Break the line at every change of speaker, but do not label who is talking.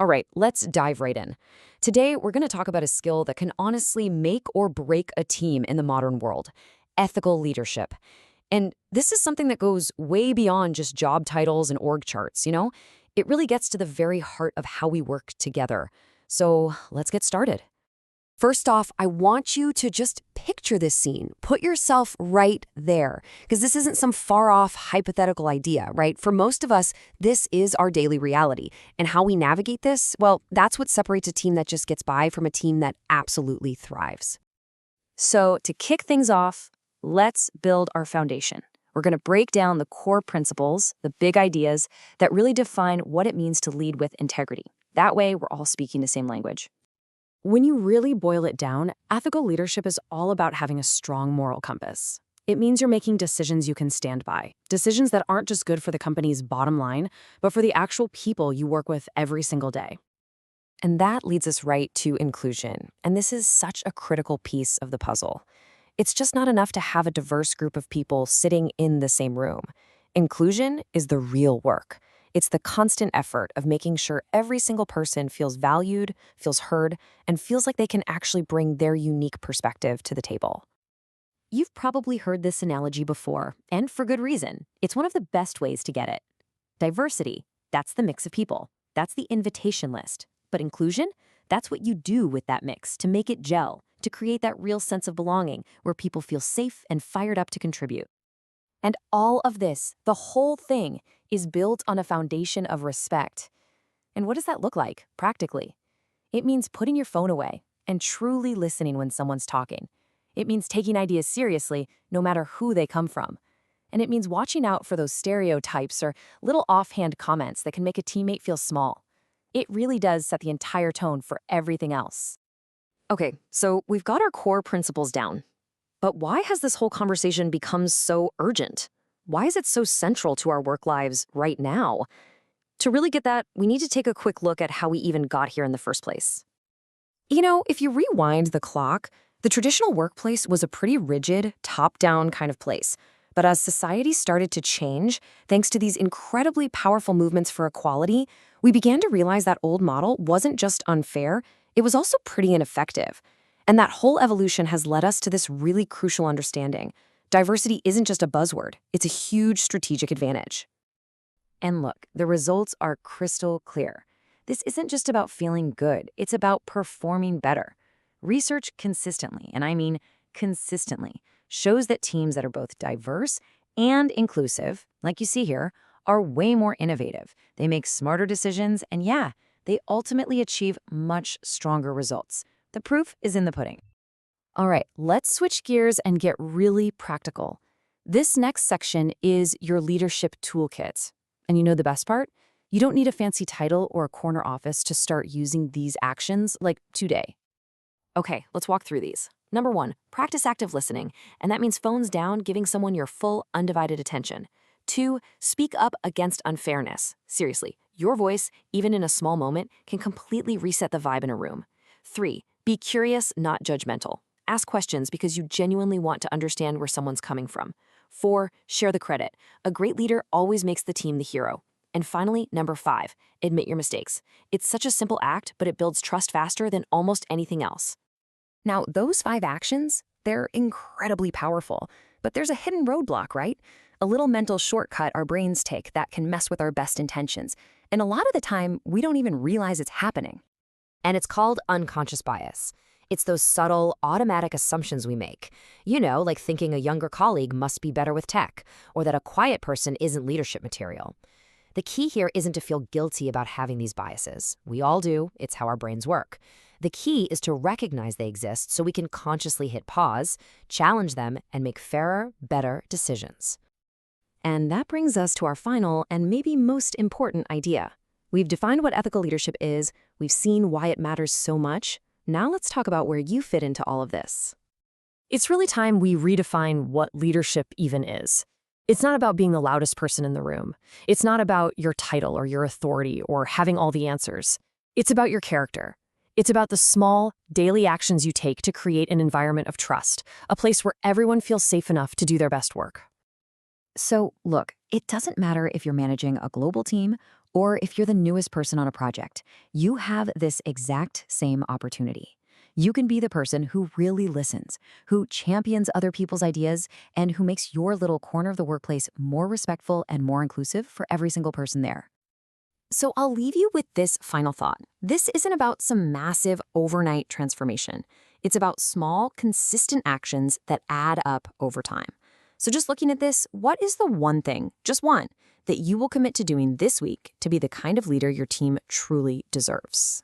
All right, let's dive right in. Today, we're going to talk about a skill that can honestly make or break a team in the modern world: ethical leadership. And this is something that goes way beyond just job titles and org charts. It really gets to the very heart of how we work together. So let's get started.
First off, I want you to just picture this scene. Put yourself right there, because this isn't some far off hypothetical idea, right? For most of us, this is our daily reality. And how we navigate this, well, that's what separates a team that just gets by from a team that absolutely thrives.
So, to kick things off, let's build our foundation. We're going to break down the core principles, the big ideas that really define what it means to lead with integrity. That way, we're all speaking the same language.
When you really boil it down, ethical leadership is all about having a strong moral compass. It means you're making decisions you can stand by, decisions that aren't just good for the company's bottom line, but for the actual people you work with every single day.
And that leads us right to inclusion. And this is such a critical piece of the puzzle. It's just not enough to have a diverse group of people sitting in the same room. Inclusion is the real work. It's the constant effort of making sure every single person feels valued, feels heard, and feels like they can actually bring their unique perspective to the table.
You've probably heard this analogy before, and for good reason. It's one of the best ways to get it. Diversity, that's the mix of people. That's the invitation list. But inclusion, that's what you do with that mix to make it gel, to create that real sense of belonging where people feel safe and fired up to contribute. And all of this, the whole thing, is built on a foundation of respect. And what does that look like, practically? It means putting your phone away and truly listening when someone's talking. It means taking ideas seriously, no matter who they come from. And it means watching out for those stereotypes or little offhand comments that can make a teammate feel small. It really does set the entire tone for everything else.
Okay, so we've got our core principles down. But why has this whole conversation become so urgent? Why is it so central to our work lives right now? To really get that, we need to take a quick look at how we even got here in the first place. If you rewind the clock, the traditional workplace was a pretty rigid, top-down kind of place. But as society started to change, thanks to these incredibly powerful movements for equality, we began to realize that old model wasn't just unfair, it was also pretty ineffective. And that whole evolution has led us to this really crucial understanding. Diversity isn't just a buzzword, it's a huge strategic advantage. And look, the results are crystal clear. This isn't just about feeling good, it's about performing better. Research consistently, and I mean consistently, shows that teams that are both diverse and inclusive, like you see here, are way more innovative. They make smarter decisions, and yeah, they ultimately achieve much stronger results. The proof is in the pudding.
All right, let's switch gears and get really practical. This next section is your leadership toolkit. And you know the best part? You don't need a fancy title or a corner office to start using these actions like today.
Okay, let's walk through these. Number 1, practice active listening, and that means phones down, giving someone your full, undivided attention. 2, speak up against unfairness. Seriously, your voice, even in a small moment, can completely reset the vibe in a room. 3, be curious, not judgmental. Ask questions because you genuinely want to understand where someone's coming from. 4, share the credit. A great leader always makes the team the hero. And finally, number 5, admit your mistakes. It's such a simple act, but it builds trust faster than almost anything else. Now, those 5 actions, they're incredibly powerful, but there's a hidden roadblock, right? A little mental shortcut our brains take that can mess with our best intentions. And a lot of the time, we don't even realize it's happening. And it's called unconscious bias. It's those subtle, automatic assumptions we make. Like thinking a younger colleague must be better with tech, or that a quiet person isn't leadership material. The key here isn't to feel guilty about having these biases. We all do. It's how our brains work. The key is to recognize they exist so we can consciously hit pause, challenge them, and make fairer, better decisions. And that brings us to our final and maybe most important idea. We've defined what ethical leadership is, we've seen why it matters so much. Now let's talk about where you fit into all of this.
It's really time we redefine what leadership even is. It's not about being the loudest person in the room. It's not about your title or your authority or having all the answers. It's about your character. It's about the small, daily actions you take to create an environment of trust, a place where everyone feels safe enough to do their best work.
So, look, it doesn't matter if you're managing a global team
Or if you're the newest person on a project, you have this exact same opportunity. You can be the person who really listens, who champions other people's ideas, and who makes your little corner of the workplace more respectful and more inclusive for every single person there.
So I'll leave you with this final thought. This isn't about some massive overnight transformation. It's about small, consistent actions that add up over time. So just looking at this, what is the one thing, just one, that you will commit to doing this week to be the kind of leader your team truly deserves?